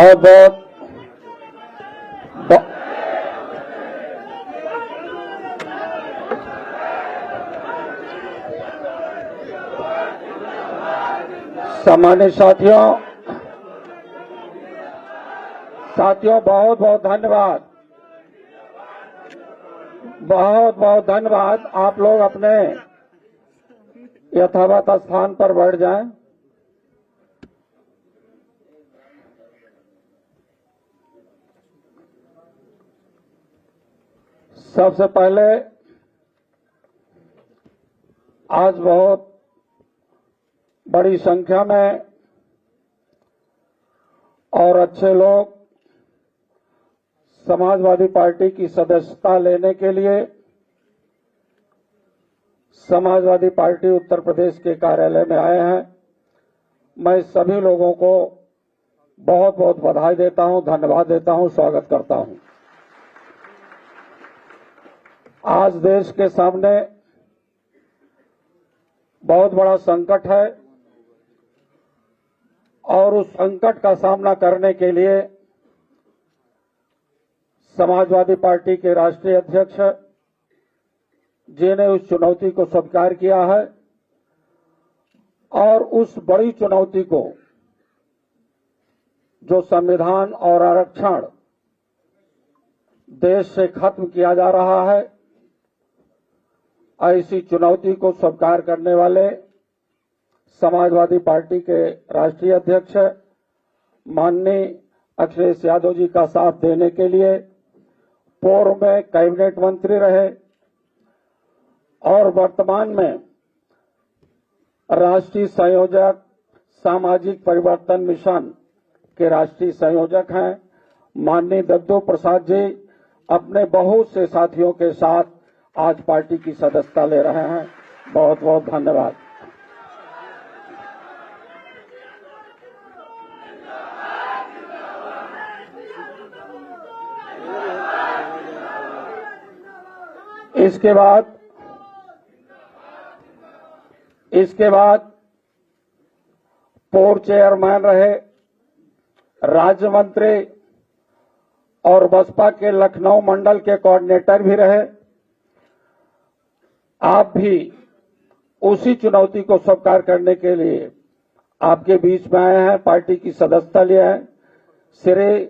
बहुत बहुत सम्मानित साथियों बहुत बहुत धन्यवाद, बहुत बहुत धन्यवाद। आप लोग अपने यथावत स्थान पर बैठ जाएं। सबसे पहले आज बहुत बड़ी संख्या में और अच्छे लोग समाजवादी पार्टी की सदस्यता लेने के लिए समाजवादी पार्टी उत्तर प्रदेश के कार्यालय में आए हैं। मैं सभी लोगों को बहुत बहुत बधाई देता हूं, धन्यवाद देता हूं, स्वागत करता हूं। आज देश के सामने बहुत बड़ा संकट है और उस संकट का सामना करने के लिए समाजवादी पार्टी के राष्ट्रीय अध्यक्ष जी ने उस चुनौती को स्वीकार किया है और उस बड़ी चुनौती को, जो संविधान और आरक्षण देश से खत्म किया जा रहा है, ऐसी चुनौती को स्वीकार करने वाले समाजवादी पार्टी के राष्ट्रीय अध्यक्ष माननीय अखिलेश यादव जी का साथ देने के लिए पूर्व में कैबिनेट मंत्री रहे और वर्तमान में राष्ट्रीय संयोजक सामाजिक परिवर्तन मिशन के राष्ट्रीय संयोजक हैं। माननीय दद्दू प्रसाद जी अपने बहुत से साथियों के साथ आज पार्टी की सदस्यता ले रहे हैं। बहुत बहुत धन्यवाद। इसके बाद पूर्व चेयरमैन रहे, राज्य मंत्री और बसपा के लखनऊ मंडल के कोऑर्डिनेटर भी रहे। आप भी उसी चुनौती को स्वीकार करने के लिए आपके बीच में आए हैं, पार्टी की सदस्यता लिए हैं। श्री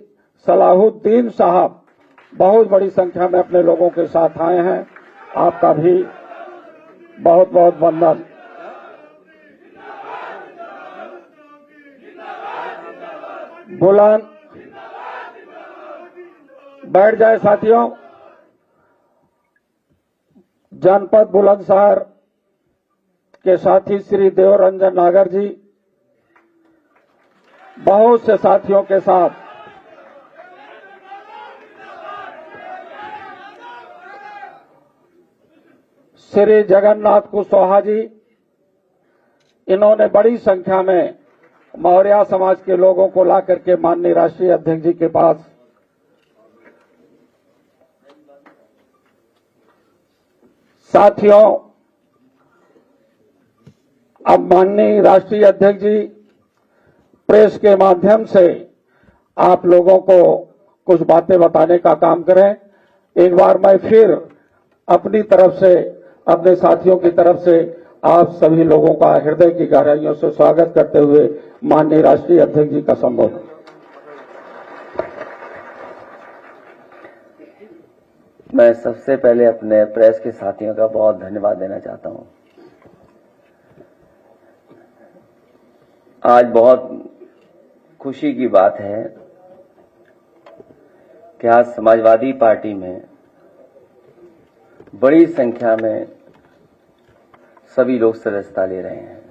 सलाहुद्दीन साहब बहुत बड़ी संख्या में अपने लोगों के साथ आए हैं। आपका भी बहुत बहुत वंदन। बुलंद बैठ जाए साथियों। जनपद बुलंदशहर के साथी श्री देवरंजन नागर जी बहुत से साथियों के साथ श्री जगन्नाथ कुशवाहा जी, इन्होंने बड़ी संख्या में मौर्य समाज के लोगों को ला करके माननीय राष्ट्रीय अध्यक्ष जी के पास साथियों, अब माननीय राष्ट्रीय अध्यक्ष जी प्रेस के माध्यम से आप लोगों को कुछ बातें बताने का काम करें। एक बार मैं फिर अपनी तरफ से, अपने साथियों की तरफ से आप सभी लोगों का हृदय की गहराइयों से स्वागत करते हुए माननीय राष्ट्रीय अध्यक्ष जी का संबोधन। मैं सबसे पहले अपने प्रेस के साथियों का बहुत धन्यवाद देना चाहता हूं। आज बहुत खुशी की बात है कि आज समाजवादी पार्टी में बड़ी संख्या में सभी लोग सदस्यता ले रहे हैं।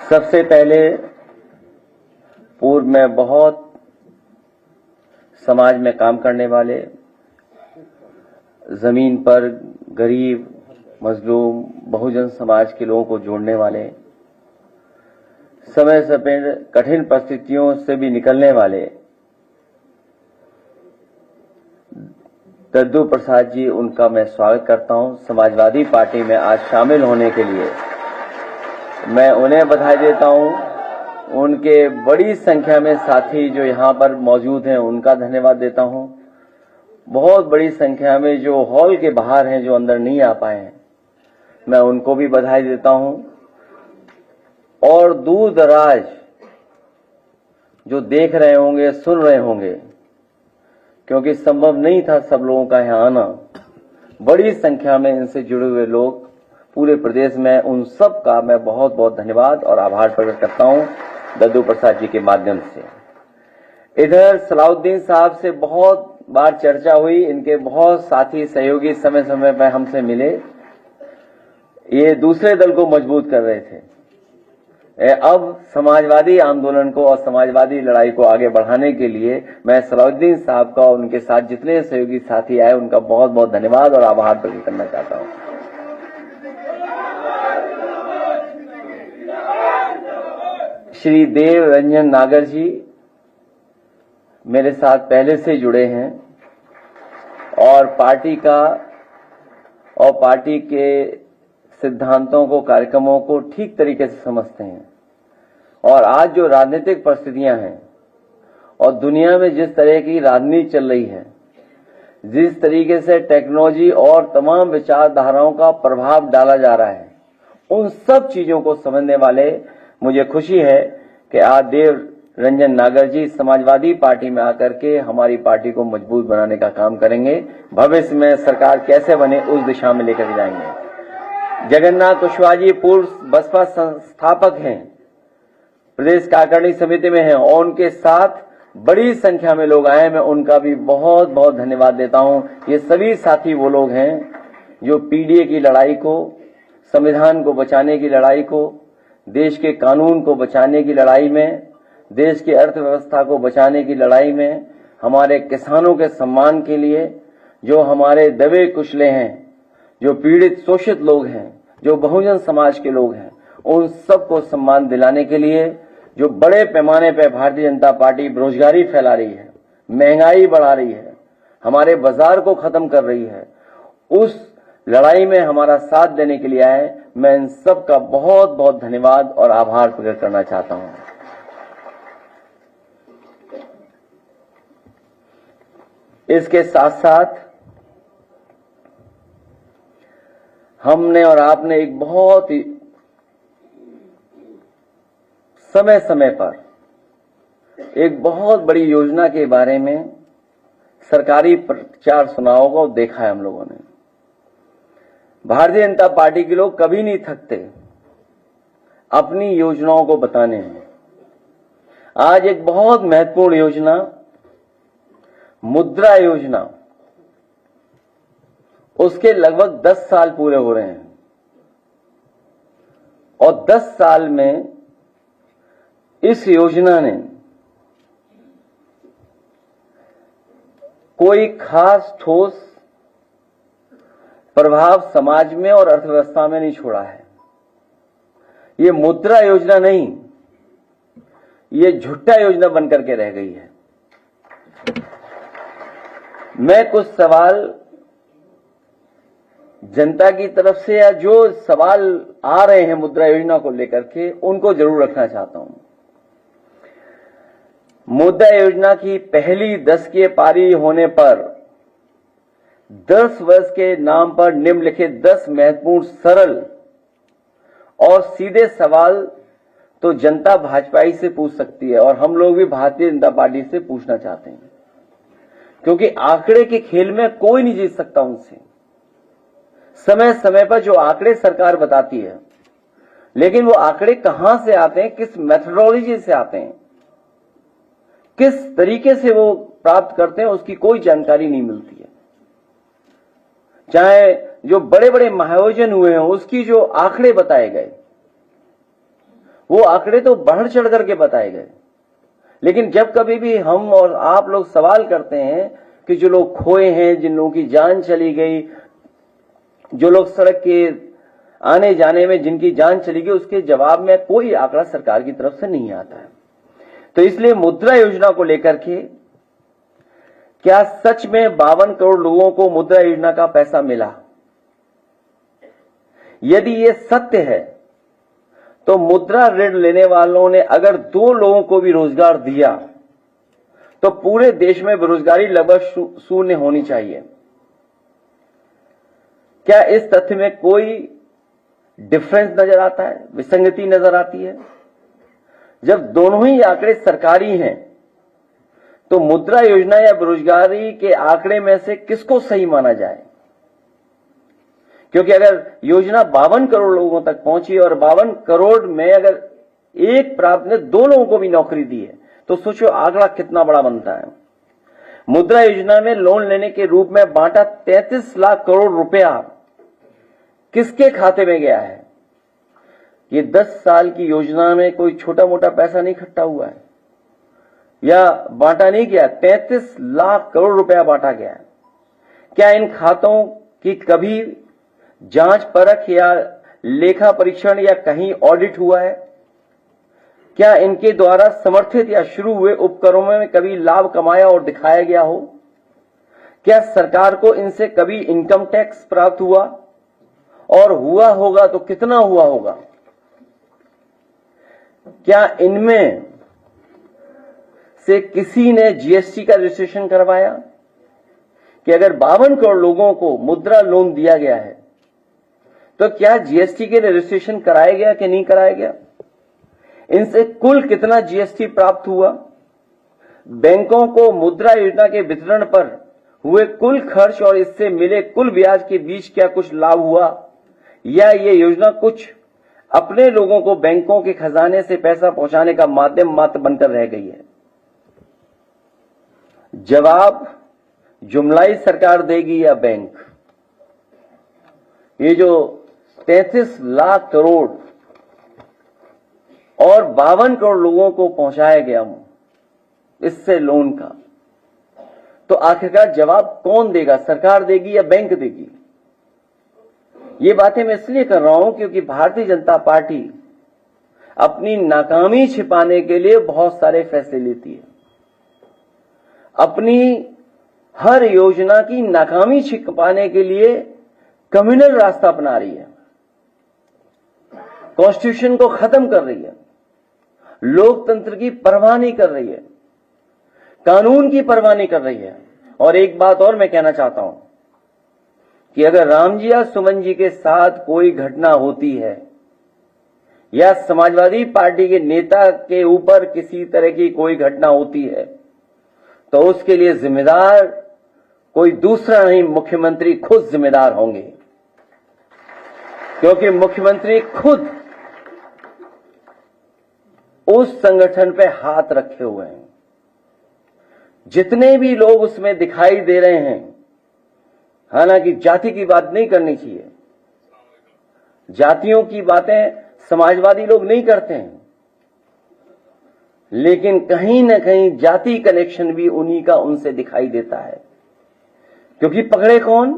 सबसे पहले पूर्व में बहुत समाज में काम करने वाले, जमीन पर गरीब, मजलूम, बहुजन समाज के लोगों को जोड़ने वाले, समय समय कठिन परिस्थितियों से भी निकलने वाले दद्दू प्रसाद जी, उनका मैं स्वागत करता हूं। समाजवादी पार्टी में आज शामिल होने के लिए मैं उन्हें बधाई देता हूं उनके बड़ी संख्या में साथी जो यहाँ पर मौजूद हैं उनका धन्यवाद देता हूँ। बहुत बड़ी संख्या में जो हॉल के बाहर हैं, जो अंदर नहीं आ पाए हैं, मैं उनको भी बधाई देता हूँ। और दूर दराज जो देख रहे होंगे, सुन रहे होंगे, क्योंकि संभव नहीं था सब लोगों का यहाँ आना, बड़ी संख्या में इनसे जुड़े हुए लोग पूरे प्रदेश में, उन सब का मैं बहुत बहुत धन्यवाद और आभार प्रकट करता हूं दद्दू प्रसाद जी के माध्यम से। इधर सलाउद्दीन साहब से बहुत बार चर्चा हुई, इनके बहुत साथी सहयोगी समय समय पर हमसे मिले, ये दूसरे दल को मजबूत कर रहे थे। अब समाजवादी आंदोलन को और समाजवादी लड़ाई को आगे बढ़ाने के लिए मैं सलाउद्दीन साहब का और उनके साथ जितने सहयोगी साथी आए उनका बहुत बहुत धन्यवाद और आभार प्रकट करना चाहता हूं। श्री देव रंजन नागर जी मेरे साथ पहले से जुड़े हैं और पार्टी के सिद्धांतों को, कार्यक्रमों को ठीक तरीके से समझते हैं। और आज जो राजनीतिक परिस्थितियां हैं और दुनिया में जिस तरह की राजनीति चल रही है, जिस तरीके से टेक्नोलॉजी और तमाम विचारधाराओं का प्रभाव डाला जा रहा है, उन सब चीजों को समझने वाले मुझे खुशी है कि आज देव रंजन नागर जी समाजवादी पार्टी में आकर के हमारी पार्टी को मजबूत बनाने का काम करेंगे। भविष्य में सरकार कैसे बने उस दिशा में लेकर जाएंगे। जगन्नाथ कुशवाहा जी पूर्व बसपा संस्थापक हैं, प्रदेश कार्यकारिणी समिति में हैं और उनके साथ बड़ी संख्या में लोग आए, मैं उनका भी बहुत बहुत धन्यवाद देता हूं। ये सभी साथी वो लोग हैं जो पीडीए की लड़ाई को, संविधान को बचाने की लड़ाई को, देश के कानून को बचाने की लड़ाई में, देश की अर्थव्यवस्था को बचाने की लड़ाई में, हमारे किसानों के सम्मान के लिए, जो हमारे दबे कुचले हैं, जो पीड़ित शोषित लोग हैं, जो बहुजन समाज के लोग हैं, उन सबको सम्मान दिलाने के लिए जो बड़े पैमाने पर भारतीय जनता पार्टी बेरोजगारी फैला रही है, महंगाई बढ़ा रही है, हमारे बाजार को खत्म कर रही है, उस लड़ाई में हमारा साथ देने के लिए आए, मैं इन सब का बहुत बहुत धन्यवाद और आभार प्रकट करना चाहता हूं। इसके साथ साथ हमने और आपने एक बहुत ही समय समय पर एक बहुत बड़ी योजना के बारे में सरकारी प्रचार सुना होगा और देखा है हम लोगों ने। भारतीय जनता पार्टी के लोग कभी नहीं थकते अपनी योजनाओं को बताने में। आज एक बहुत महत्वपूर्ण योजना, मुद्रा योजना, उसके लगभग 10 साल पूरे हो रहे हैं और 10 साल में इस योजना ने कोई खास ठोस प्रभाव समाज में और अर्थव्यवस्था में नहीं छोड़ा है। ये मुद्रा योजना नहीं, ये झुट्टा योजना बनकर के रह गई है। मैं कुछ सवाल जनता की तरफ से या जो सवाल आ रहे हैं मुद्रा योजना को लेकर के, उनको जरूर रखना चाहता हूं। मुद्रा योजना की पहली 10 की पारी होने पर 10 वर्ष के नाम पर निम्नलिखित 10 महत्वपूर्ण, सरल और सीधे सवाल तो जनता भाजपाई से पूछ सकती है और हम लोग भी भारतीय जनता पार्टी से पूछना चाहते हैं, क्योंकि आंकड़े के खेल में कोई नहीं जीत सकता उनसे। समय समय पर जो आंकड़े सरकार बताती है, लेकिन वो आंकड़े कहां से आते हैं, किस मेथोडोलॉजी से आते हैं, किस तरीके से वो प्राप्त करते हैं, उसकी कोई जानकारी नहीं मिलती है। चाहे जो बड़े बड़े महाआयोजन हुए हैं उसकी जो आंकड़े बताए गए, वो आंकड़े तो बढ़ चढ़ करके बताए गए, लेकिन जब कभी भी हम और आप लोग सवाल करते हैं कि जो लोग खोए हैं, जिन लोगों की जान चली गई, जो लोग सड़क के आने जाने में जिनकी जान चली गई, उसके जवाब में कोई आंकड़ा सरकार की तरफ से नहीं आता है। तो इसलिए मुद्रा योजना को लेकर के क्या सच में 52 करोड़ लोगों को मुद्रा योजना का पैसा मिला? यदि ये सत्य है तो मुद्रा ऋण लेने वालों ने अगर 2 लोगों को भी रोजगार दिया तो पूरे देश में बेरोजगारी लगभग शून्य होनी चाहिए। क्या इस तथ्य में कोई डिफरेंस नजर आता है, विसंगति नजर आती है? जब दोनों ही आंकड़े सरकारी हैं तो मुद्रा योजना या बेरोजगारी के आंकड़े में से किसको सही माना जाए? क्योंकि अगर योजना 52 करोड़ लोगों तक पहुंची और 52 करोड़ में अगर एक प्राप्त ने 2 लोगों को भी नौकरी दी है तो सोचो आंकड़ा कितना बड़ा बनता है। मुद्रा योजना में लोन लेने के रूप में बांटा 33 लाख करोड़ रुपया किसके खाते में गया है? ये 10 साल की योजना में कोई छोटा मोटा पैसा नहीं इकट्ठा हुआ है या बांटा नहीं गया, 33 लाख करोड़ रुपया बांटा गया है। क्या इन खातों की कभी जांच परख या लेखा परीक्षण या कहीं ऑडिट हुआ है? क्या इनके द्वारा समर्थित या शुरू हुए उपक्रमों में कभी लाभ कमाया और दिखाया गया हो? क्या सरकार को इनसे कभी इनकम टैक्स प्राप्त हुआ और हुआ होगा तो कितना हुआ होगा? क्या इनमें से किसी ने जीएसटी का रजिस्ट्रेशन करवाया? कि अगर 52 करोड़ लोगों को मुद्रा लोन दिया गया है तो क्या जीएसटी के लिए रजिस्ट्रेशन कराया गया कि नहीं कराया गया? इनसे कुल कितना जीएसटी प्राप्त हुआ? बैंकों को मुद्रा योजना के वितरण पर हुए कुल खर्च और इससे मिले कुल ब्याज के बीच क्या कुछ लाभ हुआ या ये योजना कुछ अपने लोगों को बैंकों के खजाने से पैसा पहुंचाने का माध्यम मात्र बनकर रह गई है? जवाब जुमलाई सरकार देगी या बैंक? ये जो 33 लाख करोड़ और 52 करोड़ लोगों को पहुंचाया गया इससे लोन का, तो आखिरकार जवाब कौन देगा? सरकार देगी या बैंक देगी? ये बातें मैं इसलिए कर रहा हूं क्योंकि भारतीय जनता पार्टी अपनी नाकामी छिपाने के लिए बहुत सारे फैसले लेती है। अपनी हर योजना की नाकामी छिपाने के लिए कम्युनल रास्ता अपना रही है, कॉन्स्टिट्यूशन को खत्म कर रही है, लोकतंत्र की परवाह नहीं कर रही है, कानून की परवाह नहीं कर रही है। और एक बात और मैं कहना चाहता हूं कि अगर राम जी या सुमन जी के साथ कोई घटना होती है या समाजवादी पार्टी के नेता के ऊपर किसी तरह की कोई घटना होती है तो उसके लिए जिम्मेदार कोई दूसरा नहीं, मुख्यमंत्री खुद जिम्मेदार होंगे। क्योंकि मुख्यमंत्री खुद उस संगठन पे हाथ रखे हुए हैं। जितने भी लोग उसमें दिखाई दे रहे हैं, हालांकि जाति की बात नहीं करनी चाहिए, जातियों की बातें समाजवादी लोग नहीं करते हैं, लेकिन कहीं ना कहीं जाति कनेक्शन भी उन्हीं का उनसे दिखाई देता है। क्योंकि पकड़े कौन?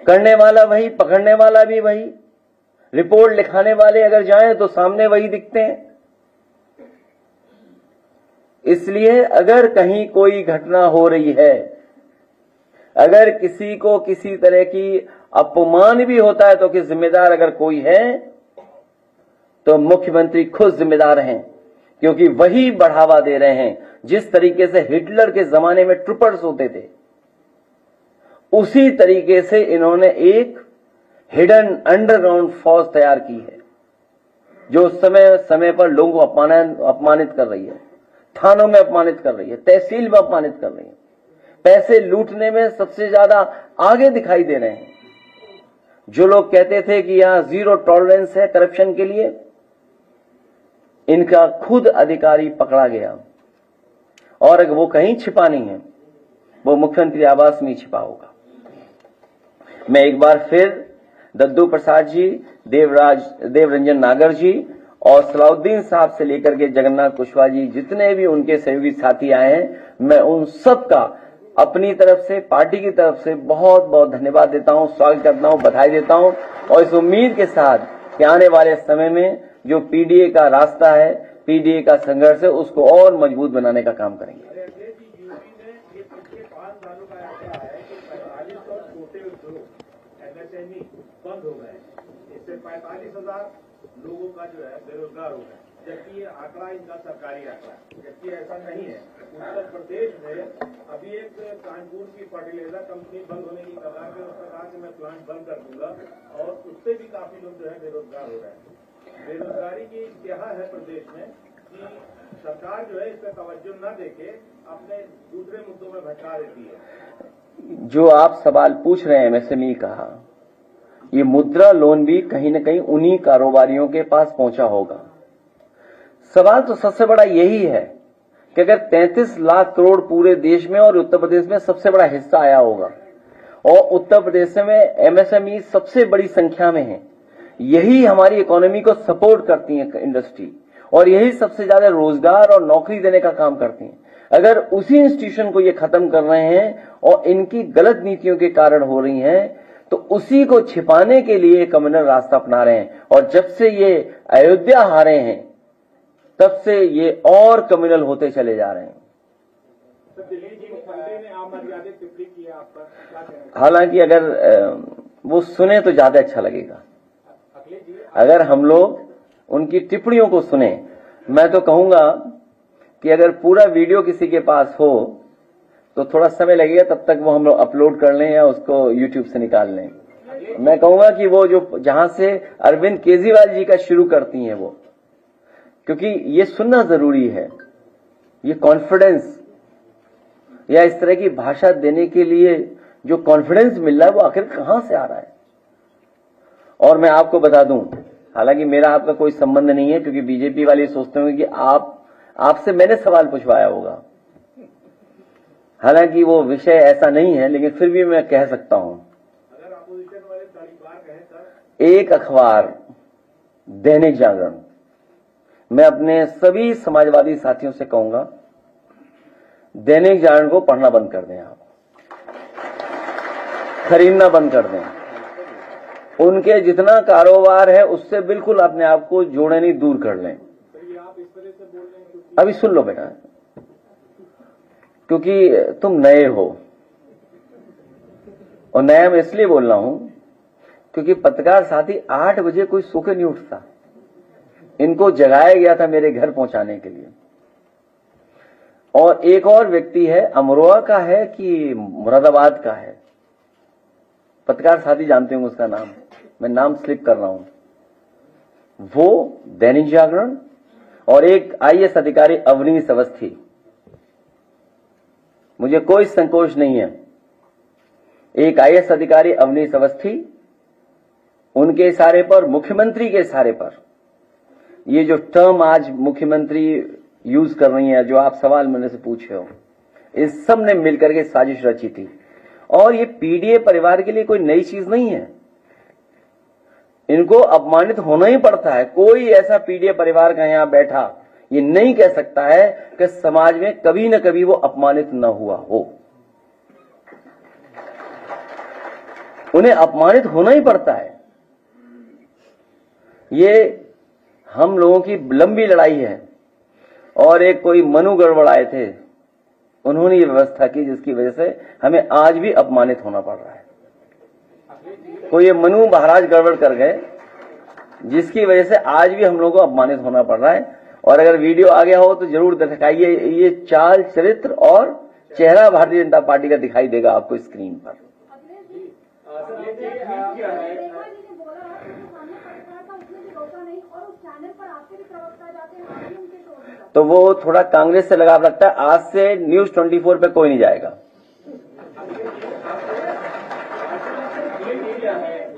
करने वाला वही, पकड़ने वाला भी वही, रिपोर्ट लिखाने वाले अगर जाएं तो सामने वही दिखते हैं। इसलिए अगर कहीं कोई घटना हो रही है, अगर किसी को किसी तरह की अपमान भी होता है तो कि जिम्मेदार अगर कोई है तो मुख्यमंत्री खुद जिम्मेदार हैं, क्योंकि वही बढ़ावा दे रहे हैं। जिस तरीके से हिटलर के जमाने में ट्रूपर्स होते थे, उसी तरीके से इन्होंने एक हिडन अंडरग्राउंड फौज तैयार की है जो समय समय पर लोगों को अपमानित कर रही है, थानों में अपमानित कर रही है, तहसील में अपमानित कर रही है, पैसे लूटने में सबसे ज्यादा आगे दिखाई दे रहे हैं। जो लोग कहते थे कि यहां 0 टॉलरेंस है करप्शन के लिए, इनका खुद अधिकारी पकड़ा गया। और अगर वो कहीं छिपा नहीं है, वो मुख्यमंत्री आवास में छिपा होगा। मैं एक बार फिर दद्दू प्रसाद जी, देवरंजन नागर जी और सलाउद्दीन साहब से लेकर के जगन्नाथ कुशवाहा जी, जितने भी उनके सहयोगी साथी आए हैं, मैं उन सब का अपनी तरफ से, पार्टी की तरफ से बहुत बहुत धन्यवाद देता हूं, स्वागत करता हूं, बधाई देता हूं। और इस उम्मीद के साथ कि आने वाले समय में जो पीडीए का रास्ता है, पीडीए का संघर्ष है, उसको और मजबूत बनाने का काम करेंगे। एमएसएमई बंद हो गए, इससे 45,000 लोगों का जो है बेरोजगार हो गए, जबकि ये आंकड़ा इनका सरकारी आंकड़ा है, जबकि ऐसा नहीं है। उत्तर प्रदेश में अभी एक कानपुर की फर्टिलाइजर कंपनी बंद होने की कगार पे उसने कहा कि मैं प्लांट बंद कर दूंगा, और उससे भी काफी लोग जो है बेरोजगार हो रहे हैं। बेरोजगारी की क्या है प्रदेश में कि सरकार जो है इस पर तवज्जो न देके अपने दूसरे मुद्दों में भटका देती है। जो आप सवाल पूछ रहे हैं एमएसएमई का, ये मुद्रा लोन भी कहीं न कहीं उन्हीं कारोबारियों के पास पहुंचा होगा। सवाल तो सबसे बड़ा यही है कि अगर 33 लाख करोड़ पूरे देश में और उत्तर प्रदेश में सबसे बड़ा हिस्सा आया होगा, और उत्तर प्रदेश में एमएसएमई सबसे बड़ी संख्या में है, यही हमारी इकोनॉमी को सपोर्ट करती है इंडस्ट्री, और यही सबसे ज्यादा रोजगार और नौकरी देने का काम करती हैं। अगर उसी इंस्टीट्यूशन को ये खत्म कर रहे हैं और इनकी गलत नीतियों के कारण हो रही हैं, तो उसी को छिपाने के लिए कम्युनल रास्ता अपना रहे हैं। और जब से ये अयोध्या हारे हैं तब से ये और कम्युनल होते चले जा रहे हैं। हालांकि अगर वो सुने तो ज्यादा अच्छा लगेगा। अगर हम लोग उनकी टिप्पणियों को सुने, मैं तो कहूंगा कि अगर पूरा वीडियो किसी के पास हो तो थोड़ा समय लगेगा, तब तक वो हम लोग अपलोड कर लें या उसको यूट्यूब से निकाल लें। मैं कहूंगा कि वो जो जहां से अरविंद केजरीवाल जी का शुरू करती हैं वो, क्योंकि ये सुनना जरूरी है। ये कॉन्फिडेंस या इस तरह की भाषा देने के लिए जो कॉन्फिडेंस मिल रहा है वो आखिर कहां से आ रहा है। और मैं आपको बता दूं, हालांकि मेरा आपका कोई संबंध नहीं है, क्योंकि बीजेपी वाले सोचते होंगे कि आपसे मैंने सवाल पूछवाया होगा। हालांकि वो विषय ऐसा नहीं है, लेकिन फिर भी मैं कह सकता हूं, अगर अपोजिशन वाले तारीफदार कहें सर, एक अखबार दैनिक जागरण, मैं अपने सभी समाजवादी साथियों से कहूंगा, दैनिक जागरण को पढ़ना बंद कर दें, आप खरीदना बंद कर दें। उनके जितना कारोबार है उससे बिल्कुल अपने आप को जोड़े नहीं, दूर कर लें। अभी सुन लो बेटा, क्योंकि तुम नए हो, और नया मैं इसलिए बोल रहा हूं क्योंकि पत्रकार साथी 8 बजे कोई सो के नहीं उठता। इनको जगाया गया था मेरे घर पहुंचाने के लिए। और एक और व्यक्ति है, अमरोहा का है कि मुरादाबाद का है, पत्रकार साथी जानते होंगे उसका नाम, मैं नाम स्लिप कर रहा हूं, वो दैनिक जागरण, और एक आईएएस अधिकारी अवनीश अवस्थी। मुझे कोई संकोच नहीं है, एक आईएएस अधिकारी अवनीश अवस्थी, उनके इशारे पर, मुख्यमंत्री के इशारे पर, ये जो टर्म आज मुख्यमंत्री यूज कर रही है, जो आप सवाल मेरे से पूछे हो, इस सब ने मिलकर के साजिश रची थी। और ये पीडीए परिवार के लिए कोई नई चीज नहीं है, इनको अपमानित होना ही पड़ता है। कोई ऐसा पीडीए परिवार का यहां बैठा ये नहीं कह सकता है कि समाज में कभी न कभी वो अपमानित न हुआ हो। उन्हें अपमानित होना ही पड़ता है। ये हम लोगों की लंबी लड़ाई है, और एक कोई मनु गड़बड़ाए थे, उन्होंने ये व्यवस्था की जिसकी वजह से हमें आज भी अपमानित होना पड़ रहा है। कोई ये मनु महाराज गड़बड़ कर गए जिसकी वजह से आज भी हम लोगों को अपमानित होना पड़ रहा है। और अगर वीडियो आ गया हो तो जरूर दिखाइए, ये चाल चरित्र और चेहरा भारतीय जनता पार्टी का दिखाई देगा आपको स्क्रीन पर। तो वो थोड़ा कांग्रेस से लगाव रखता है। आज से न्यूज 24 पे कोई नहीं जाएगा।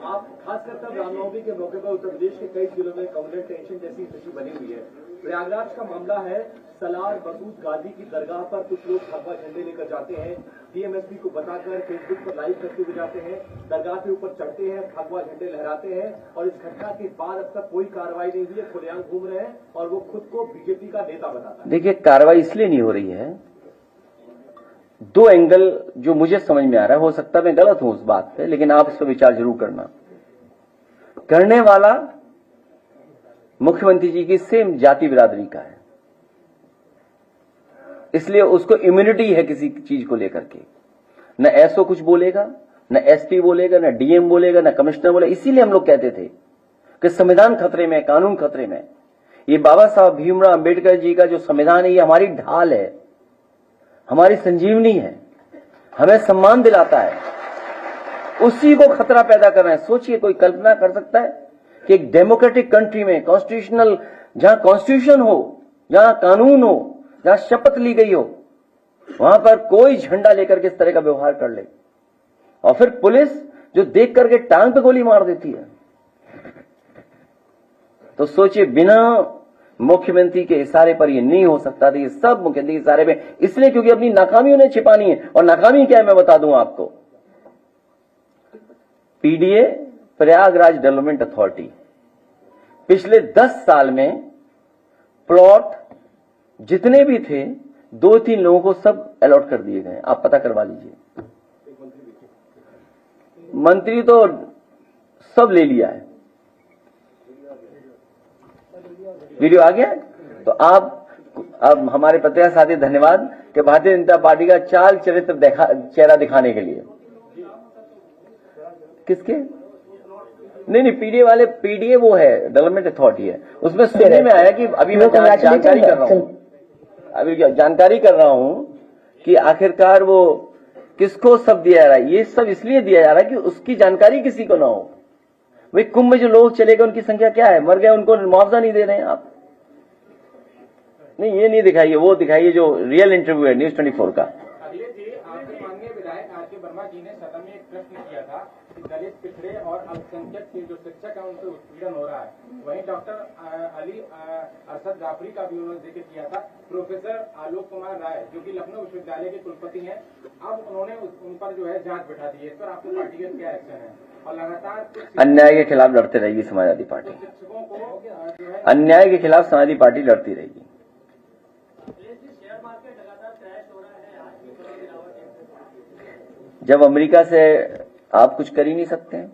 आप खासकर तब रामनवमी के मौके पर उत्तर प्रदेश के कई जिलों में कम्युनल टेंशन जैसी स्थिति बनी हुई है। प्रयागराज का मामला है, सलार मसूद गाजी की दरगाह पर कुछ लोग भगवा झंडे लेकर जाते हैं, डीएमएसपी को बताकर फेसबुक पर लाइव करते हुए जाते हैं, दरगाह के ऊपर चढ़ते हैं, भगवा झंडे लहराते हैं, और इस घटना के बाद अब तक कोई कार्रवाई नहीं हुई है, खुलेआम घूम रहे हैं, और वो खुद को बीजेपी का नेता बताता है। देखिए, कार्रवाई इसलिए नहीं हो रही है, दो एंगल जो मुझे समझ में आ रहा है, हो सकता है मैं गलत हूं उस बात पे, लेकिन आप इस पर विचार जरूर करना। करने वाला मुख्यमंत्री जी की सेम जाति बिरादरी का है, इसलिए उसको इम्यूनिटी है किसी चीज को लेकर के। न ऐसो कुछ बोलेगा, न एसपी बोलेगा, न डीएम बोलेगा, न कमिश्नर बोलेगा। इसीलिए हम लोग कहते थे कि संविधान खतरे में, कानून खतरे में। ये बाबा साहब भीमराव अंबेडकर जी का जो संविधान है, ये हमारी ढाल है, हमारी संजीवनी है, हमें सम्मान दिलाता है। उसी को खतरा पैदा कर रहे हैं। सोचिए, कोई कल्पना कर सकता है कि एक डेमोक्रेटिक कंट्री में, कॉन्स्टिट्यूशनल, जहां कॉन्स्टिट्यूशन हो, जहां कानून हो, जहां शपथ ली गई हो, वहां पर कोई झंडा लेकर के इस तरह का व्यवहार कर ले, और फिर पुलिस जो देख करके टांग पे गोली मार देती है। तो सोचिए, बिना मुख्यमंत्री के इशारे पर ये नहीं हो सकता था। ये सब मुख्यमंत्री के इशारे में, इसलिए क्योंकि अपनी नाकामी उन्हें छिपानी है। और नाकामी क्या है मैं बता दूं आपको। पीडीए, प्रयागराज डेवलपमेंट अथॉरिटी, पिछले 10 साल में प्लॉट जितने भी थे 2-3 लोगों को सब अलॉट कर दिए गए। आप पता करवा लीजिए। मंत्री तो सब ले लिया है। वीडियो आ गया। तो आप, अब हमारे पत्रकार साथी धन्यवाद कि भारतीय जनता पार्टी का चाल चरित्र चेहरा दिखाने के लिए। किसके? नहीं, पीडीए वाले, पीडीए वो है डेवलपमेंट अथॉरिटी है। उसमें सुनने में आया कि अभी मैं जानकारी कर रहा हूं, अभी जानकारी कर रहा हूं कि आखिरकार वो किसको सब दिया जा रहा है। ये सब इसलिए दिया जा रहा है कि उसकी जानकारी किसी को ना हो। भाई, कुंभ में जो लोग चले गए उनकी संख्या क्या है, मर गए, उनको मुआवजा नहीं दे रहे हैं आप। नहीं, ये नहीं दिखाइए, वो दिखाइए जो रियल इंटरव्यू है न्यूज 24 का। अखिलेश जी, आपके माननीय विधायक आर के वर्मा जी ने सदन में एक प्रश्न किया था कि दलित, पिछड़े और अल्पसंख्यक के जो शिक्षक है उनसे उत्पीड़न हो रहा है। वहीं डॉक्टर अली अरशद जाफरी का भी उन्होंने जिक्र किया था। प्रोफेसर आलोक कुमार राय जो कि लखनऊ विश्वविद्यालय के कुलपति हैं, अब उन्होंने उन पर जो है जांच बैठा दी है। इस पर आपकी पार्टी का क्या एक्शन है? और लगातार अन्याय के खिलाफ लड़ते रहेगी समाजवादी पार्टी। शिक्षकों को जो है अन्याय के खिलाफ समाजवादी पार्टी लड़ती रहेगी। जब अमेरिका से आप कुछ कर ही नहीं सकते हैं।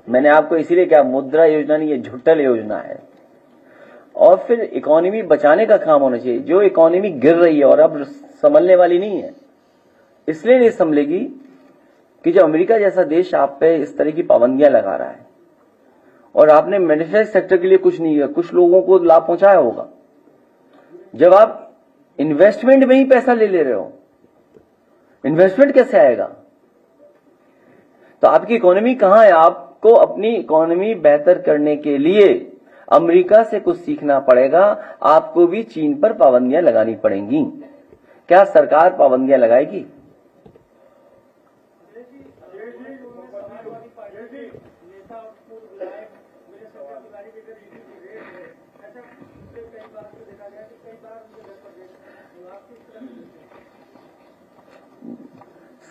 मैंने आपको इसीलिए क्या, मुद्रा योजना नहीं, ये झुट्टल योजना है। और फिर इकोनॉमी बचाने का काम होना चाहिए। जो इकोनॉमी गिर रही है और अब संभलने वाली नहीं है, इसलिए नहीं संभलेगी कि जो अमेरिका जैसा देश आप पे इस तरह की पाबंदियां लगा रहा है और आपने मैन्युफैक्चरिंग सेक्टर के लिए कुछ नहीं किया, कुछ लोगों को लाभ पहुंचाया होगा। जब आप इन्वेस्टमेंट में ही पैसा ले रहे हो, इन्वेस्टमेंट कैसे आएगा? तो आपकी इकोनॉमी कहां है? आपको अपनी इकोनॉमी बेहतर करने के लिए अमेरिका से कुछ सीखना पड़ेगा। आपको भी चीन पर पाबंदियां लगानी पड़ेंगी। क्या सरकार पाबंदियां लगाएगी?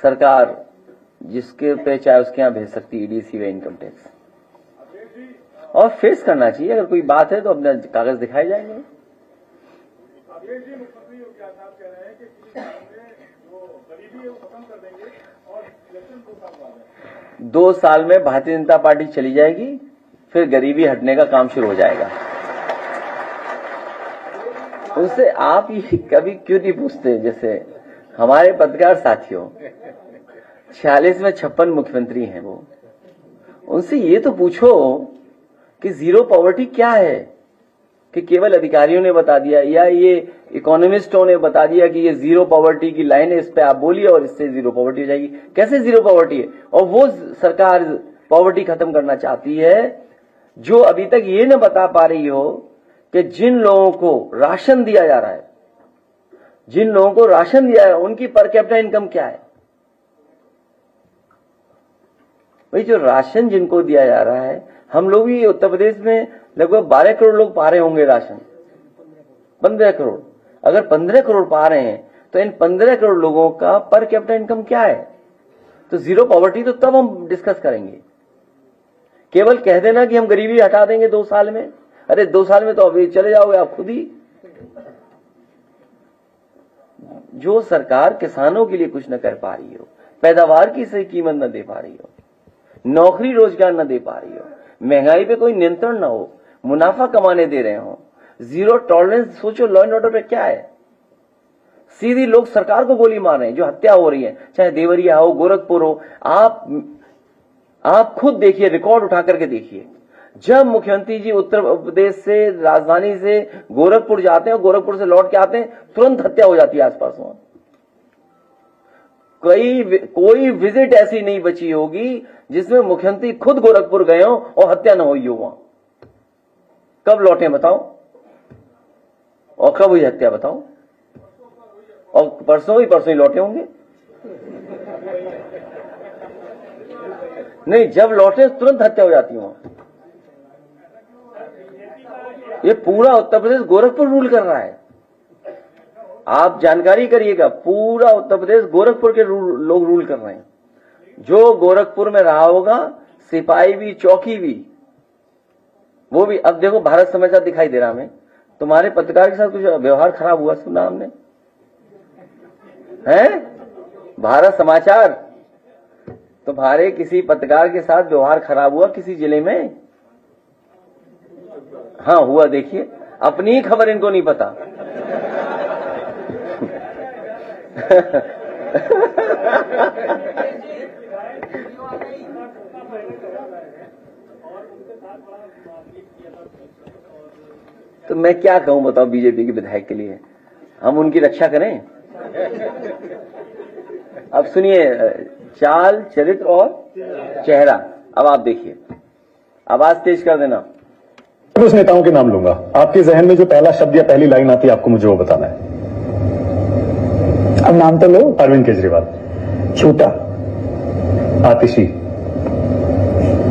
सरकार जिसके पे चाहे उसके यहां भेज सकती है ईडीसी व इनकम टैक्स, और फेस करना चाहिए। अगर कोई बात है तो अपने कागज दिखाए जाएंगे। 2 साल में भारतीय जनता पार्टी चली जाएगी, फिर गरीबी हटने का काम शुरू हो जाएगा। उससे आप ये कभी क्यों नहीं पूछते? जैसे हमारे पत्रकार साथियों 46 में 56 मुख्यमंत्री हैं, वो उनसे ये तो पूछो कि जीरो पॉवर्टी क्या है, कि केवल अधिकारियों ने बता दिया या ये इकोनॉमिस्टों ने बता दिया कि ये जीरो पॉवर्टी की लाइन है, इस पे आप बोलिए और इससे जीरो पॉवर्टी हो जाएगी। कैसे जीरो पॉवर्टी है? और वो सरकार पॉवर्टी खत्म करना चाहती है जो अभी तक ये न बता पा रही हो कि जिन लोगों को राशन दिया जा रहा है, जिन लोगों को राशन दिया है उनकी पर कैपिटा इनकम क्या है। भाई, जो राशन जिनको दिया जा रहा है, हम लोग भी उत्तर प्रदेश में लगभग 12 करोड़ लोग पा रहे होंगे राशन, 15 करोड़। अगर 15 करोड़ पा रहे हैं तो इन 15 करोड़ लोगों का पर कैपिटा इनकम क्या है? तो जीरो पॉवर्टी तो तब हम डिस्कस करेंगे। केवल कह देना कि हम गरीबी हटा देंगे 2 साल में, अरे 2 साल में तो अभी चले जाओगे आप खुद ही। जो सरकार किसानों के लिए कुछ न कर पा रही हो, पैदावार की सही कीमत न दे पा रही हो, नौकरी रोजगार न दे पा रही हो, महंगाई पे कोई नियंत्रण न हो, मुनाफा कमाने दे रहे हो, जीरो टॉलरेंस, सोचो लॉ एंड ऑर्डर पे क्या है। सीधी लोग सरकार को गोली मार रहे हैं, जो हत्या हो रही है, चाहे देवरिया हो, गोरखपुर हो। आप खुद देखिए, रिकॉर्ड उठा करके देखिए, जब मुख्यमंत्री जी उत्तर प्रदेश से राजधानी से गोरखपुर जाते हैं और गोरखपुर से लौट के आते हैं, तुरंत हत्या हो जाती है आसपास वहां। कोई विजिट ऐसी नहीं बची होगी जिसमें मुख्यमंत्री खुद गोरखपुर गए हो और हत्या न हुई हो वहां। कब लौटे बताओ, और कब हुई हत्या बताओ, और परसों ही लौटे होंगे। नहीं, जब लौटे तुरंत हत्या हो जाती है वहां। ये पूरा उत्तर प्रदेश गोरखपुर रूल कर रहा है, आप जानकारी करिएगा, पूरा उत्तर प्रदेश गोरखपुर के लोग रूल कर रहे हैं। जो गोरखपुर में रहा होगा, सिपाही भी, चौकी भी, वो भी। अब देखो, भारत समाचार दिखाई दे रहा हमें, तुम्हारे पत्रकार के साथ कुछ व्यवहार खराब हुआ, सुना हमने है? भारत समाचार, तुम्हारे किसी पत्रकार के साथ व्यवहार खराब हुआ किसी जिले में? हाँ हुआ, देखिए, अपनी खबर इनको नहीं पता। तो मैं क्या कहूं बताओ बीजेपी के विधायक के लिए, हम उनकी रक्षा करें? अब सुनिए, चाल, चरित्र और चेहरा। अब आप देखिए, आवाज तेज कर देना। उस नेताओं के नाम लूंगा, आपके जहन में जो पहला शब्द या पहली लाइन आती है, आपको मुझे वो बताना है। अब नाम तो लो। अरविंद केजरीवाल। झूठा। आतिशी।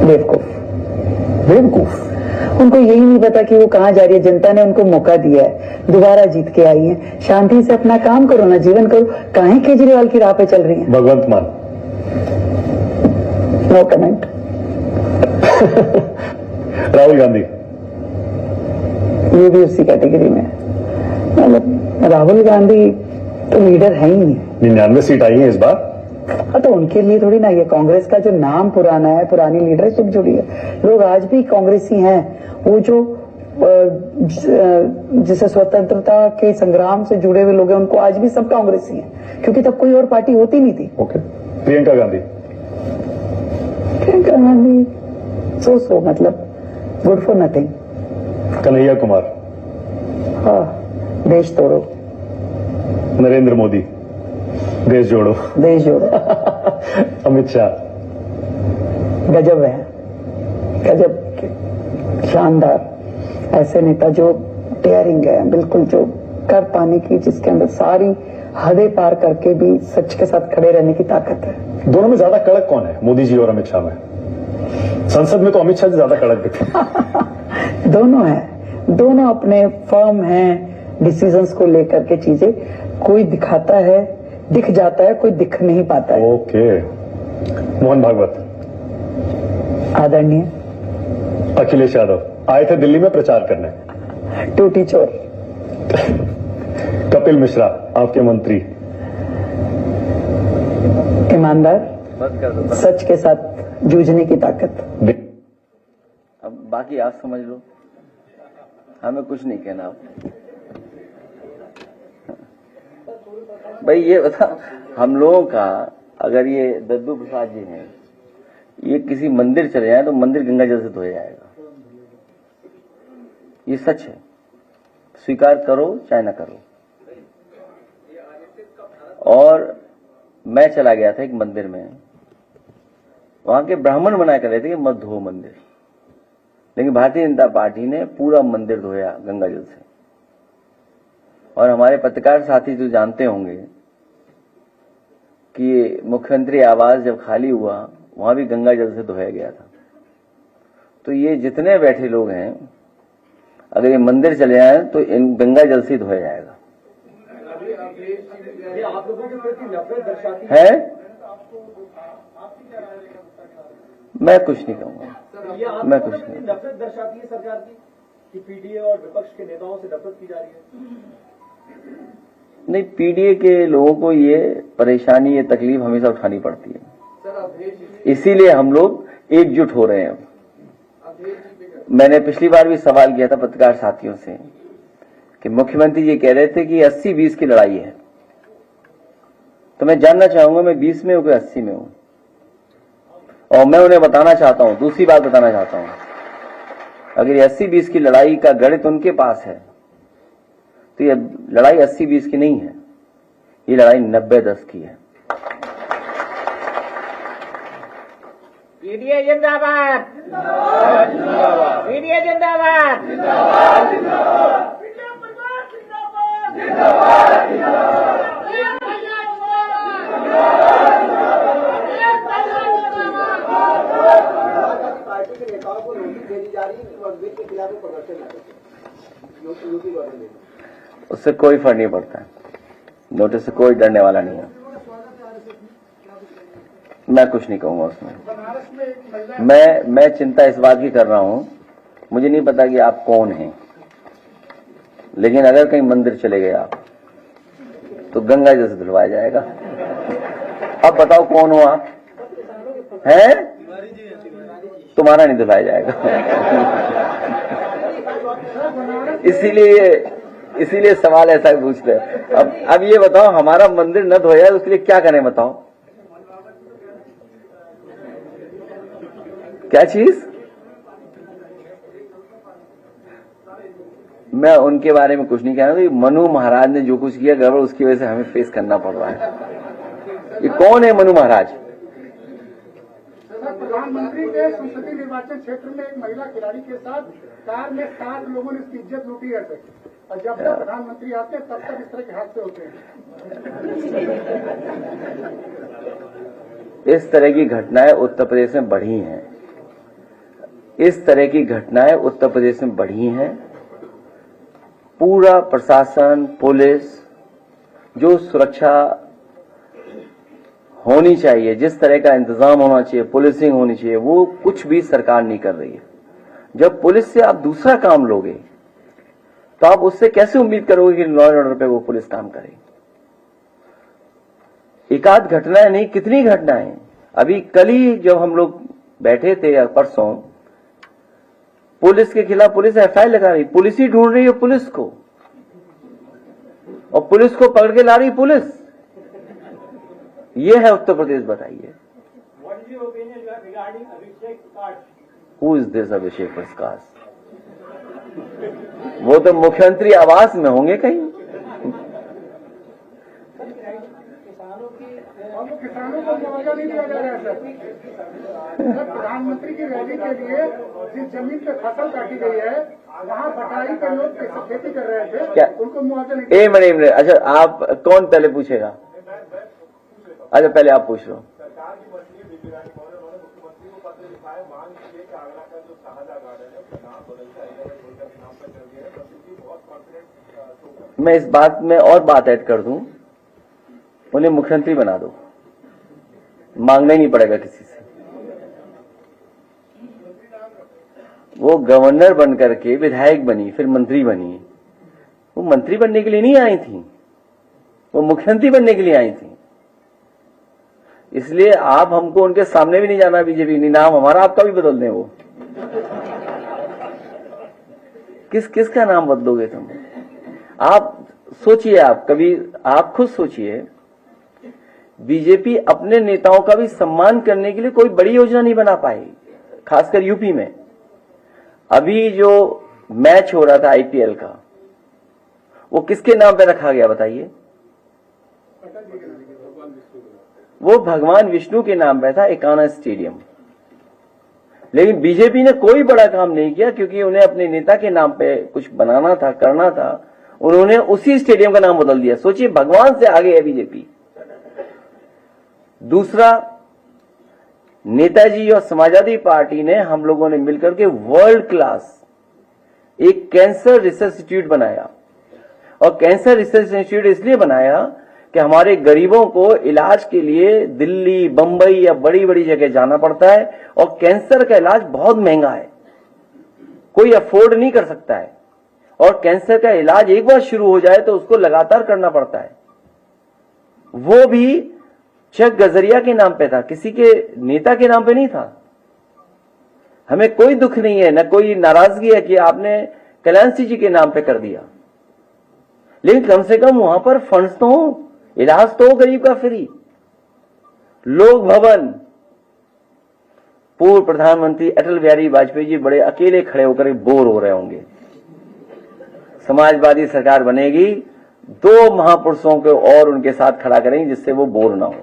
बेवकूफ। बेवकूफ। उनको यही नहीं पता कि वो कहाँ जा रही है। जनता ने उनको मौका दिया है, दोबारा जीत के आई है। शांति से अपना काम करो ना, जीवन करो, काहे केजरीवाल की राह पे चल रही है? भगवंत मान। No comment. राहुल गांधी। ये भी उसी कैटेगरी में है। मतलब राहुल गांधी तो लीडर है ही नहीं। 99 सीट आई है इस बार। हाँ, तो उनके लिए थोड़ी ना, ये कांग्रेस का जो नाम पुराना है, पुरानी लीडरशिप जुड़ी है, लोग आज भी कांग्रेसी हैं। वो जो जिसे स्वतंत्रता के संग्राम से जुड़े हुए लोग हैं, उनको आज भी सब कांग्रेसी हैं, क्योंकि तब कोई और पार्टी होती नहीं थी। ओके। प्रियंका गांधी। प्रियंका गांधी सो मतलब good for nothing. Kanhaiya Kumar. हाँ, देश तोड़ो। नरेंद्र मोदी। देश जोड़ो। देश जोड़ो। अमित शाह। गजब है, गजब शानदार। ऐसे नेता जो डेयरिंग है, बिल्कुल जो कर पाने की, जिसके अंदर सारी हदें पार करके भी सच के साथ खड़े रहने की ताकत है। दोनों में ज्यादा कड़क कौन है, मोदी जी और अमित शाह में? संसद में तो अमित शाह जी ज्यादा कड़क दिखते। दोनों हैं, दोनों अपने फर्म हैं डिसीजंस को लेकर के। चीजें कोई दिखाता है, दिख जाता है, कोई दिख नहीं पाता है। ओके। मोहन भागवत। आदरणीय। अखिलेश यादव आए थे दिल्ली में प्रचार करने। टूटी चोर। कपिल मिश्रा आपके मंत्री। ईमानदार, बस कर दो, बस। सच के साथ जूझने की ताकत। अब बाकी आप समझ लो, हमें कुछ नहीं कहना। आप भाई ये बता, हम लोगों का, अगर ये दद्दू प्रसाद जी हैं, ये किसी मंदिर चले जाए तो मंदिर गंगा जल से धोया जाएगा। ये सच है, स्वीकार करो चाहे ना करो। और मैं चला गया था एक मंदिर में, वहां के ब्राह्मण मना कर रहे थे कि मत धो मंदिर, लेकिन भारतीय जनता पार्टी ने पूरा मंदिर धोया गंगा जल से। और हमारे पत्रकार साथी तो जानते होंगे कि मुख्यमंत्री आवास जब खाली हुआ, वहां भी गंगा जल से धोया गया था। तो ये जितने बैठे लोग हैं, अगर ये मंदिर चले जाए तो इन गंगा जल से धोया जाएगा। आप लोगों के प्रति नफरत दर्शाती है? मैं कुछ नहीं कहूंगा, मैं कुछ नहीं। नफरत दर्शाती है सरकार की कि पीडीए और विपक्ष के नेताओं से नफरत की जा रही है। नहीं, पीडीए के लोगों को ये परेशानी, ये तकलीफ हमेशा उठानी पड़ती है, इसीलिए हम लोग एकजुट हो रहे हैं। मैंने पिछली बार भी सवाल किया था पत्रकार साथियों से कि मुख्यमंत्री जी कह रहे थे कि 80-20 की लड़ाई है, तो मैं जानना चाहूंगा मैं 20 में हूं कि 80 में हूं। और मैं उन्हें बताना चाहता हूं, दूसरी बात बताना चाहता हूं, अगर 80-20 की लड़ाई का गणित उनके पास है तो ये लड़ाई 80-20 की नहीं है, ये लड़ाई 90-10 की है। पीडीए जिंदाबाद, पीडीए जिंदाबाद, पार्टी के नेताओं को नोटिस भेजी जा रही है कि बिल के खिलाफ प्रदर्शन न करें। उससे कोई फर्क नहीं पड़ता है, नोटिस से कोई डरने वाला नहीं है। मैं कुछ नहीं कहूंगा उसमें। मैं चिंता इस बात की कर रहा हूं, मुझे नहीं पता कि आप कौन हैं, लेकिन अगर कहीं मंदिर चले गए आप तो गंगा जैसे धुलवाया जाएगा। अब बताओ कौन हो आप? हैं? तुम्हारा नहीं धुलाया जाएगा। इसीलिए सवाल ऐसा पूछते हैं। अब ये बताओ, हमारा मंदिर न धोया उसके लिए क्या करें बताओ? क्या चीज? मैं उनके बारे में कुछ नहीं कह रहा। मनु महाराज ने जो कुछ किया गड़बड़, उसकी वजह से हमें फेस करना पड़ रहा है। ये कौन है मनु महाराज? प्रधानमंत्री के संसदीय निर्वाचन क्षेत्र में एक महिला खिलाड़ी के साथ कार में 7 लोगों ने इसकी इज्जत लूटी है और जब तक प्रधानमंत्री आते हैं तब तक इस तरह के हादसे होते हैं। इस तरह की घटनाएं उत्तर प्रदेश में बढ़ी हैं। इस तरह की घटनाएं उत्तर प्रदेश में बढ़ी हैं। पूरा प्रशासन, पुलिस, जो सुरक्षा होनी चाहिए, जिस तरह का इंतजाम होना चाहिए, पुलिसिंग होनी चाहिए, वो कुछ भी सरकार नहीं कर रही है। जब पुलिस से आप दूसरा काम लोगे तो आप उससे कैसे उम्मीद करोगे कि लॉ एंड ऑर्डर पे वो पुलिस काम करे? एक आध घटनाएं नहीं, कितनी घटनाएं। अभी कल ही जब हम लोग बैठे थे या परसों, पुलिस के खिलाफ पुलिस एफआईआर लगा रही, पुलिस ही ढूंढ रही है पुलिस को, और पुलिस को पकड़ के ला रही पुलिस। ये है उत्तर प्रदेश। बताइए, who is this Abhishek Prakash? वो तो मुख्यमंत्री आवास में होंगे कहीं। किसानों को मुआवजा नहीं दिया जा रहा है सर। प्रधानमंत्री की रैली के लिए जिस जमीन पे फसल काटी गई है, वहाँ बटाई के लोग खेती कर रहे थे, क्या उनको मुआवजा नहीं? एक मिनट। अच्छा, आप कौन पहले पूछेगा? अच्छा, पहले आप पूछ लो। सरकार की मछली बिक रही है, मुख्यमंत्री को पत्र लिखा है, मांग की है कि आगरा का जो शाहजहां गार्डन है उसका नाम बदल के अलीगढ़ के नाम पर कर दिया है। प्रसिद्धि बहुत कॉन्फिडेंट। मैं इस बात में और बात ऐड कर दूं, उन्हें मुख्यमंत्री बना दो, मांगना ही नहीं पड़ेगा किसी से। वो गवर्नर बन करके विधायक बनी, फिर मंत्री बनी। वो मंत्री बनने के लिए नहीं आई थी, वो मुख्यमंत्री बनने के लिए आई थी। इसलिए आप हमको उनके सामने भी नहीं जाना बीजेपी, नहीं नाम हमारा आपका भी बदल दें। वो किसका नाम बदलोगे तुम? आप सोचिए, आप कभी आप खुद सोचिए, बीजेपी अपने नेताओं का भी सम्मान करने के लिए कोई बड़ी योजना नहीं बना पाई, खासकर यूपी में। अभी जो मैच हो रहा था आईपीएल का, वो किसके नाम पे रखा गया बताइए? वो भगवान विष्णु के नाम पे था, एकाना स्टेडियम। लेकिन बीजेपी ने कोई बड़ा काम नहीं किया, क्योंकि उन्हें अपने नेता के नाम पे कुछ बनाना था, करना था। उन्होंने उसी स्टेडियम का नाम बदल दिया। सोचिए, भगवान से आगे है बीजेपी। दूसरा, नेताजी और समाजवादी पार्टी ने, हम लोगों ने मिलकर के वर्ल्ड क्लास एक कैंसर रिसर्च इंस्टीट्यूट बनाया। और कैंसर रिसर्च इंस्टीट्यूट इसलिए बनाया कि हमारे गरीबों को इलाज के लिए दिल्ली, बंबई या बड़ी बड़ी जगह जाना पड़ता है, और कैंसर का इलाज बहुत महंगा है, कोई अफोर्ड नहीं कर सकता है। और कैंसर का इलाज एक बार शुरू हो जाए तो उसको लगातार करना पड़ता है। वो भी चक गजरिया के नाम पे था, किसी के नेता के नाम पे नहीं था। हमें कोई दुख नहीं है, न कोई नाराजगी है कि आपने कल्याण सिंह जी के नाम पे कर दिया, लेकिन कम से कम वहां पर फंड्स तो हो इलाज तो हो गरीब का फ्री। लोक भवन, पूर्व प्रधानमंत्री अटल बिहारी वाजपेयी जी बड़े अकेले खड़े होकर बोर हो रहे होंगे। समाजवादी सरकार बनेगी, 2 महापुरुषों को और उनके साथ खड़ा करेंगे जिससे वो बोर ना हो।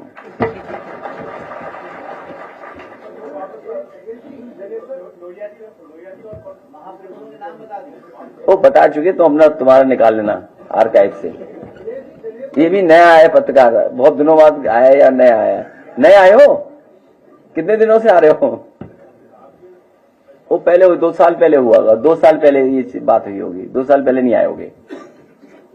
वो बता चुके, तो अपना तुम्हारा निकाल लेना आर्काइव से। ये भी नया आया पत्रकार, बहुत दिनों बाद आया या नया आया? नए आए हो? कितने दिनों से आ रहे हो? वो पहले 2 साल पहले हुआ होगा, 2 साल पहले ये बात हुई होगी। 2 साल पहले नहीं आए होगे।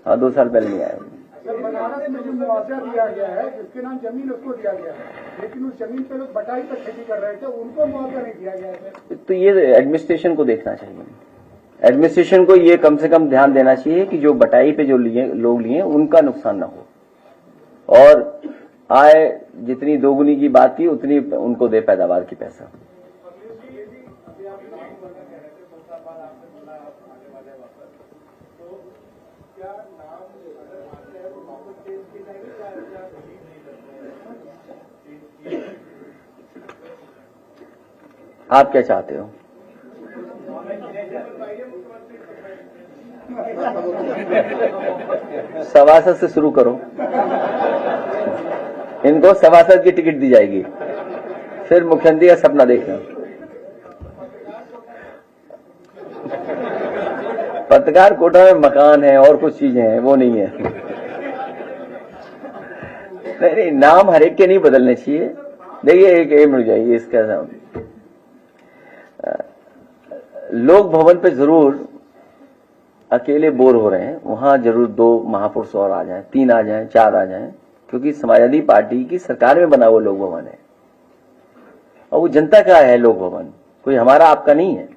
हाँ, 2 साल पहले नहीं आए होगे। सर, बनारस में जो मुआवजा दिया गया है, जिसके नाम जमीन उसको दिया गया है, लेकिन उस जमीन पे लोग बटाई पर खेती कर रहे थे, उनको मुआवजा नहीं दिया गया है। तो ये एडमिनिस्ट्रेशन को देखना चाहिए। एडमिनिस्ट्रेशन को ये कम से कम ध्यान देना चाहिए कि जो बटाई पे जो लोग लिए उनका नुकसान ना हो, और आय जितनी दोगुनी की बात की उतनी उनको दे पैदावार की पैसा। आप क्या चाहते हो? सभासद से शुरू करो, इनको सभासद की टिकट दी जाएगी, फिर मुख्यमंत्री का सपना देखना। पत्रकार कोटा में मकान है और कुछ चीजें हैं, वो नहीं है। नहीं, नाम हर एक के नहीं बदलने चाहिए। देखिए, एक एम मिल जाइए इसका नाम। लोक भवन पे जरूर अकेले बोर हो रहे हैं, वहां जरूर 2 महापुरुष और आ जाएं, 3 आ जाएं, 4 आ जाएं, क्योंकि समाजवादी पार्टी की सरकार में बना हुआ लोक भवन है, और वो जनता का है। लोक भवन कोई हमारा आपका नहीं है।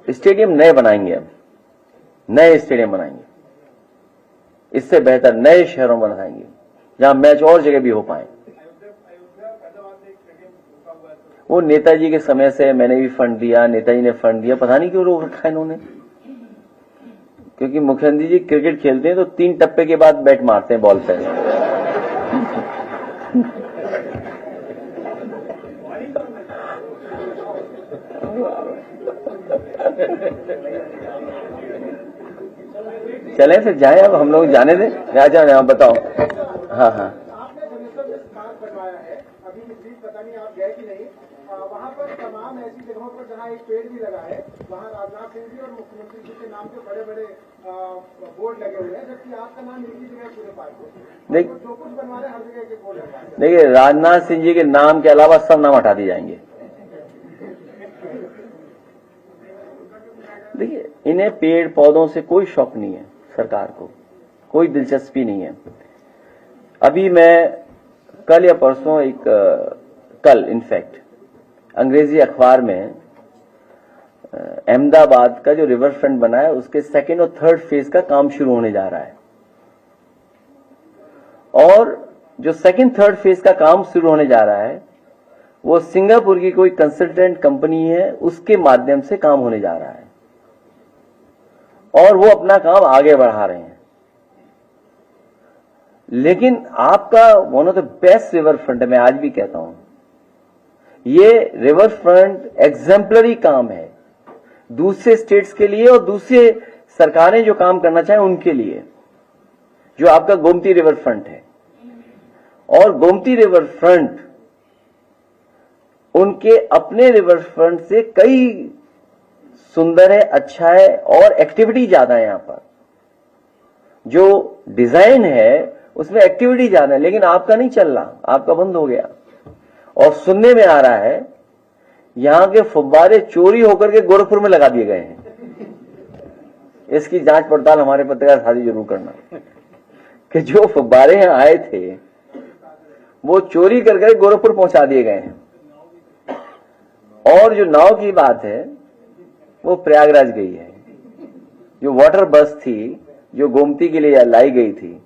स्टेडियम नए बनाएंगे, अब नए स्टेडियम बनाएंगे, इससे बेहतर नए शहरों में बनाएंगे जहां मैच और जगह भी हो पाए। वो नेताजी के समय से मैंने भी फंड दिया, नेताजी ने फंड दिया, पता नहीं क्यों रोक रखा है इन्होंने। क्योंकि मुख्यमंत्री जी क्रिकेट खेलते हैं तो 3 टप्पे के बाद बैट मारते हैं बॉल पे। चले फिर जाए, अब हम लोग जाने दें। जाए बताओ। हाँ हाँ, वहाँ पर तमाम ऐसी जगहों पर जहाँ एक पेड़ भी लगा है, वहाँ राजनाथ सिंह जी और मुख्यमंत्री जी के नाम के बड़े बड़े बोर्ड लगे हुए हैं, जबकि आपका नाम एक ही जगह पूरे पार्क में जो कुछ बनवा रहे हर जगह के बोर्ड लगा है। देखिए, राजनाथ सिंह जी के नाम के अलावा सब नाम हटा दिए जाएंगे। देखिए, इन्हें पेड़ पौधों से कोई शौक नहीं है, सरकार को कोई दिलचस्पी नहीं है। अभी मैं कल या परसों कल इनफैक्ट अंग्रेजी अखबार में अहमदाबाद का जो रिवर फ्रंट बना है उसके 2nd और 3rd फेज का काम शुरू होने जा रहा है, और जो 2nd 3rd फेज का काम शुरू होने जा रहा है वो सिंगापुर की कोई कंसल्टेंट कंपनी है, उसके माध्यम से काम होने जा रहा है, और वो अपना काम आगे बढ़ा रहे हैं। लेकिन आपका one of the best river front है, मैं आज भी कहता हूं, ये रिवर फ्रंट एग्जाम्पलरी काम है दूसरे स्टेट्स के लिए और दूसरे सरकारें जो काम करना चाहें उनके लिए, जो आपका गोमती रिवर फ्रंट है। और गोमती रिवर फ्रंट उनके अपने रिवर फ्रंट से कई सुंदर है, अच्छा है, और एक्टिविटी ज्यादा है। यहां पर जो डिजाइन है उसमें एक्टिविटी ज्यादा है, लेकिन आपका नहीं चल रहा, आपका बंद हो गया। और सुनने में आ रहा है यहां के फुब्बारे चोरी होकर के गोरखपुर में लगा दिए गए हैं। इसकी जांच पड़ताल हमारे पत्रकार साथी जरूर करना कि जो फुब्बारे यहां आए थे वो चोरी करके गोरखपुर पहुंचा दिए गए हैं, और जो नाव की बात है वो प्रयागराज गई है। जो वाटर बस थी जो गोमती के लिए लाई गई थी,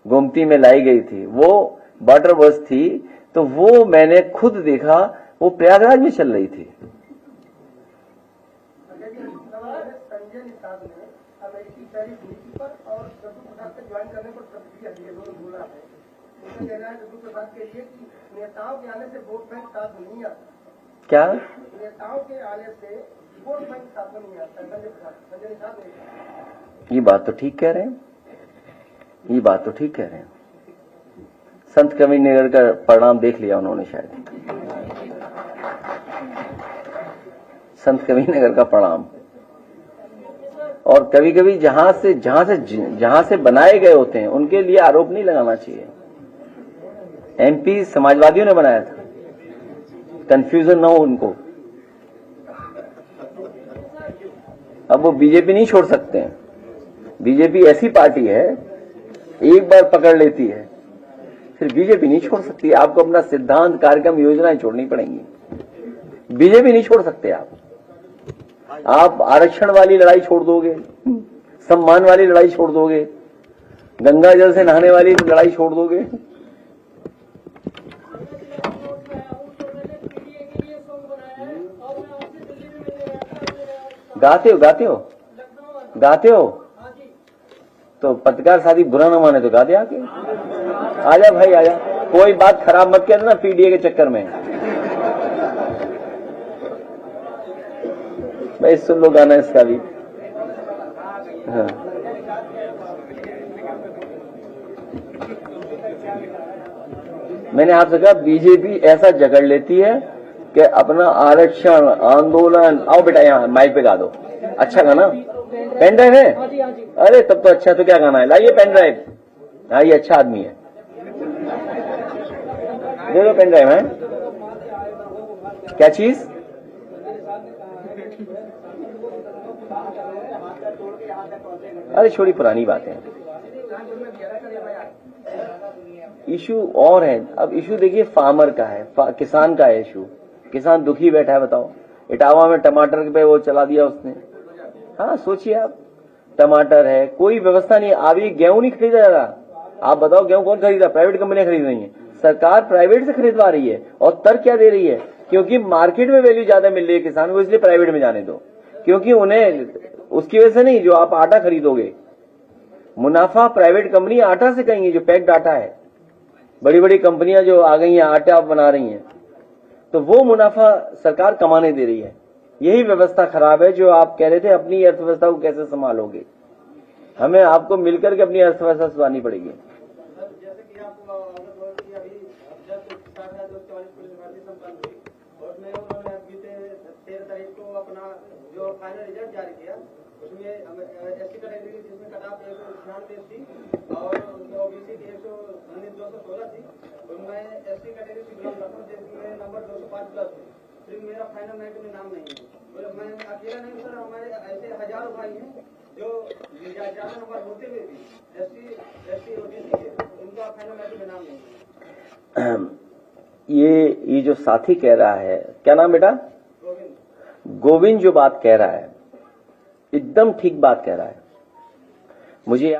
गोमती में लाई गई थी, वो वाटर बस थी, तो वो मैंने खुद देखा, वो प्रयागराज में चल रही थी। संजय निषाद ने अमेरिकी टैरिफ नीति पर और रहती है, लोग बोल रहे हैं, उनका कहना है लल्लू प्रसाद के लिए कि नेताओं के आने से वोट बैंक साथ नहीं आता। क्या नेताओं के आने से वोट बैंक साथ नहीं आता, संजय निषाद नहीं आता। ये बात तो ठीक कह रहे हैं, ये बात तो ठीक कह रहे हैं। संत कबीरनगर का परिणाम देख लिया उन्होंने शायद, संत कबीरनगर का परिणाम। और कभी कभी जहां से बनाए गए होते हैं उनके लिए आरोप नहीं लगाना चाहिए। एमपी समाजवादियों ने बनाया था, कंफ्यूजन ना हो उनको। अब वो बीजेपी नहीं छोड़ सकते हैं। बीजेपी ऐसी पार्टी है, एक बार पकड़ लेती है फिर बीजेपी नहीं छोड़ सकती। आपको अपना सिद्धांत, कार्यक्रम, योजनाएं छोड़नी पड़ेंगी। बीजेपी नहीं छोड़ सकते आप आरक्षण वाली लड़ाई छोड़ दोगे, सम्मान वाली लड़ाई छोड़ दोगे, गंगा जल से नहाने वाली लड़ाई छोड़ दोगे। गाते हो तो पत्रकार शादी बुरा न माने तो गा दे आके। आजा भाई आजा, कोई बात खराब मत कर ना पीडीए के चक्कर में। भाई सुन लो गाना इसका भी। हाँ। मैंने आपसे कहा बीजेपी ऐसा जकड़ लेती है कि अपना आरक्षण आंदोलन, आओ बेटा यहाँ माइक पे गा दो। अच्छा गाना, पेन ड्राइव है? अरे तब तो अच्छा, तो क्या गाना है, लाइए पेन ड्राइव। हाँ ये अच्छा आदमी है, दे दो पेन ड्राइव। है क्या चीज? अरे छोड़ी पुरानी बातें, इशू और है। अब इशू देखिए फार्मर का है, किसान का है इशू। किसान दुखी बैठा है, बताओ। इटावा में टमाटर पे वो चला दिया उसने। हाँ सोचिए आप, टमाटर है, कोई व्यवस्था नहीं। अभी गेहूं नहीं खरीदा जा रहा। आप बताओ गेहूं कौन खरीदा? प्राइवेट कंपनियां खरीद रही है, सरकार प्राइवेट से खरीदवा रही है। और तर्क क्या दे रही है? क्योंकि मार्केट में वैल्यू ज्यादा मिल रही है किसान को, इसलिए प्राइवेट में जाने दो। क्योंकि उन्हें उसकी वजह से नहीं, जो आप आटा खरीदोगे मुनाफा प्राइवेट कंपनी आटा से कहेंगी, जो पैक्ड आटा है। बड़ी बड़ी कंपनियां जो आ गई हैं आटा बना रही हैं, तो वो मुनाफा सरकार कमाने दे रही है। यही व्यवस्था खराब है। जो आप कह रहे थे अपनी अर्थव्यवस्था को कैसे संभालोगे, हमें आपको मिलकर के अपनी अर्थव्यवस्था सुधारनी पड़ेगी। जैसे कि आपको अभी जब 44 पुलिस भर्ती संपन्न हुई और उसमें उन्होंने बीते 13 तारीख को अपना जो फाइनल रिजल्ट जारी किया, उसमें एससी कैटेगरी जिसमें कटाप 196 थी और ओबीसी की 216 थी, उनमें एससी कैटेगरी से बिलोंग करता हूँ जिसमें नंबर 205 प्लस थे। फिर मेरा फाइनल मेरिट में नाम नहीं है। मैं अकेला नहीं सर, हमारे ऐसे हजारों भाई हैं जो ज्यादा नंबर होते हुए भी एससी ओबीसी के, उनका फाइनल मेरिट में नाम नहीं है। ये जो साथी कह रहा है, क्या नाम बेटा? गोविंद जो बात कह रहा है एकदम ठीक बात कह रहा है। मुझे